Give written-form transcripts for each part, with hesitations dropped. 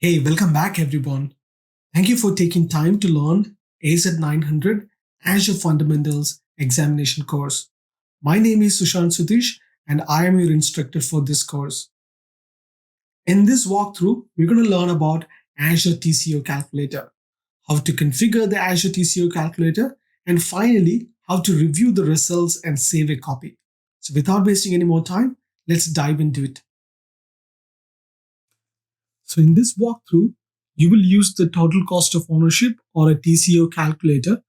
Hey, welcome back everyone. Thank you for taking time to learn AZ-900 Azure Fundamentals Examination course. My name is Sushant Sutish and I am your instructor for this course. In this walkthrough, we're going to learn about Azure TCO calculator, how to configure the Azure TCO calculator, and finally, how to review the results and save a copy. So without wasting any more time, let's dive into it. So in this walkthrough, you will use the total cost of ownership or a TCO calculator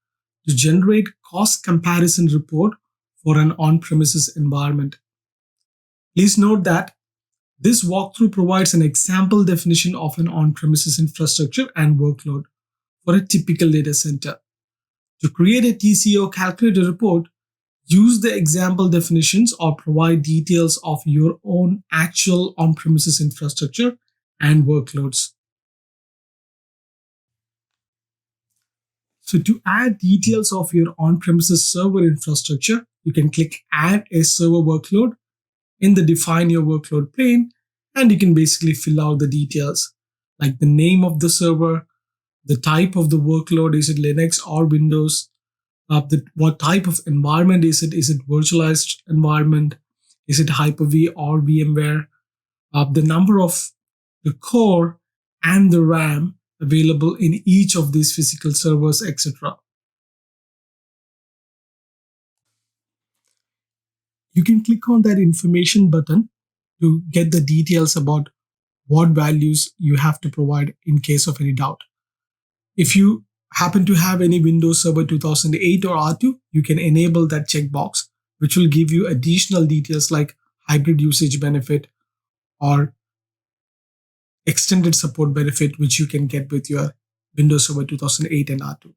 to generate cost comparison report for an on-premises environment. Please note that this walkthrough provides an example definition of an on-premises infrastructure and workload for a typical data center. To create a TCO calculator report, use the example definitions or provide details of your own actual on-premises infrastructure and workloads. So to add details of your on-premises server infrastructure, you can click Add a Server Workload in the Define Your Workload pane, and you can basically fill out the details like the name of the server, the type of the workload, is it Linux or Windows, what type of environment is it virtualized environment, is it Hyper-V or VMware, the number of the core and the RAM available in each of these physical servers, etc. You can click on that information button to get the details about what values you have to provide in case of any doubt. If you happen to have any Windows Server 2008 or R2, you can enable that checkbox, which will give you additional details like hybrid usage benefit or extended support benefit, which you can get with your Windows Server 2008 and R2.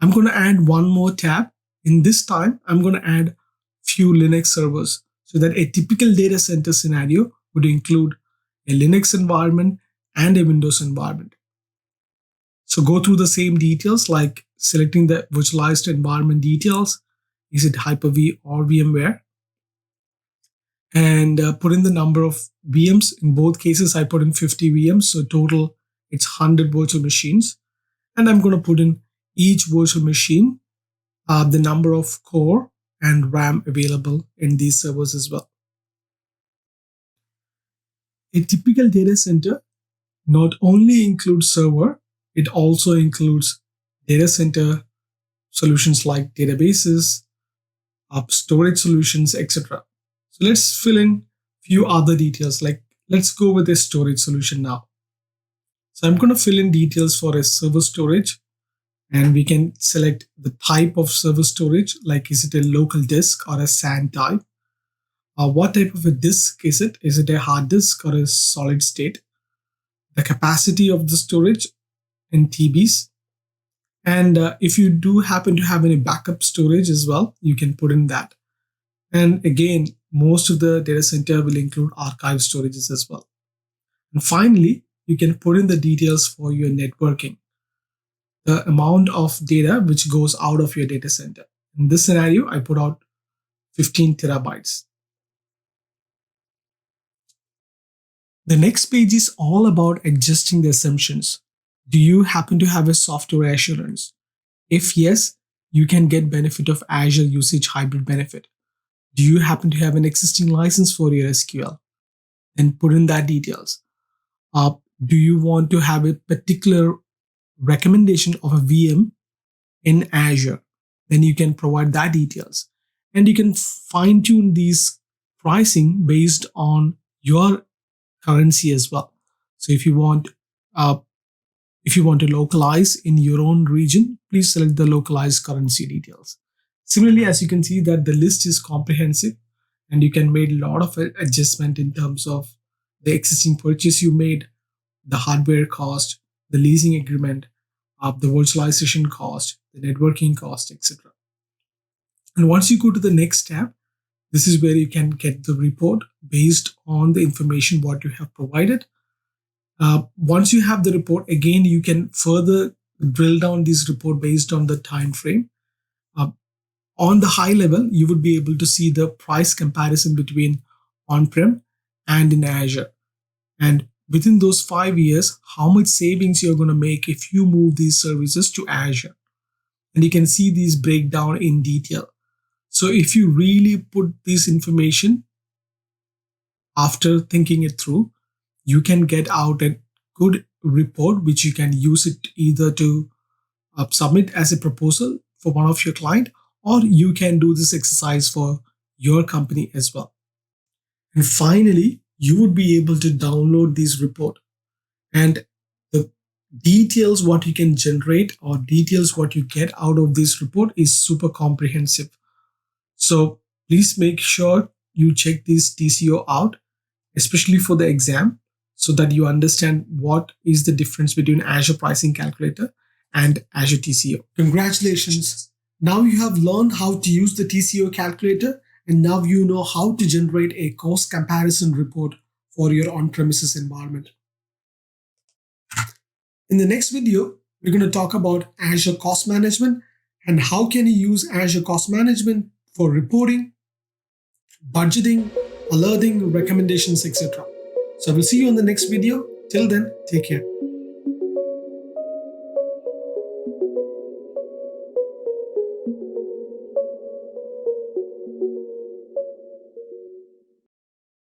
I'm going to add one more tab. In this time, I'm going to add few Linux servers so that a typical data center scenario would include a Linux environment and a Windows environment. So go through the same details like selecting the virtualized environment details. Is it Hyper-V or VMware? And put in the number of VMs. In both cases, I put in 50 VMs. So total, it's 100 virtual machines. And I'm going to put in each virtual machine, the number of core and RAM available in these servers as well. A typical data center not only includes server, it also includes data center solutions like databases, storage solutions, etc. So let's fill in few other details, like let's go with a storage solution now. So I'm going to fill in details for a server storage, and we can select the type of server storage, like is it a local disk or a SAN type? What type of a disk is it? Is it a hard disk or a solid state? The capacity of the storage in TBs. And if you do happen to have any backup storage as well, you can put in that. And again, most of the data center will include archive storages as well. And finally, you can put in the details for your networking, the amount of data which goes out of your data center. In this scenario, I put out 15 terabytes. The next page is all about adjusting the assumptions. Do you happen to have a software assurance? If yes, you can get benefit of Azure Usage Hybrid benefit. Do you happen to have an existing license for your SQL? Then put in that details. Do you want to have a particular recommendation of a VM in Azure? Then you can provide that details. And you can fine tune these pricing based on your currency as well. So if you want to localize in your own region, please select the localized currency details. Similarly, as you can see that the list is comprehensive and you can make a lot of adjustment in terms of the existing purchase you made, the hardware cost, the leasing agreement, the virtualization cost, the networking cost, etc. And once you go to the next tab, this is where you can get the report based on the information what you have provided. Once you have the report, again, you can further drill down this report based on the time frame. On the high level, you would be able to see the price comparison between on-prem and in Azure. And within those 5 years, how much savings you're going to make if you move these services to Azure. And you can see these breakdown in detail. So if you really put this information after thinking it through, you can get out a good report, which you can use it either to submit as a proposal for one of your client, or you can do this exercise for your company as well. And finally, you would be able to download this report, and the details what you can generate or details what you get out of this report is super comprehensive. So please make sure you check this TCO out, especially for the exam, so that you understand what is the difference between Azure Pricing Calculator and Azure TCO. Congratulations! Now you have learned how to use the TCO calculator, and now you know how to generate a cost comparison report for your on-premises environment. In the next video, we're going to talk about Azure Cost Management and how can you use Azure Cost Management for reporting, budgeting, alerting, recommendations, etc. So we'll see you on the next video. Till then, take care.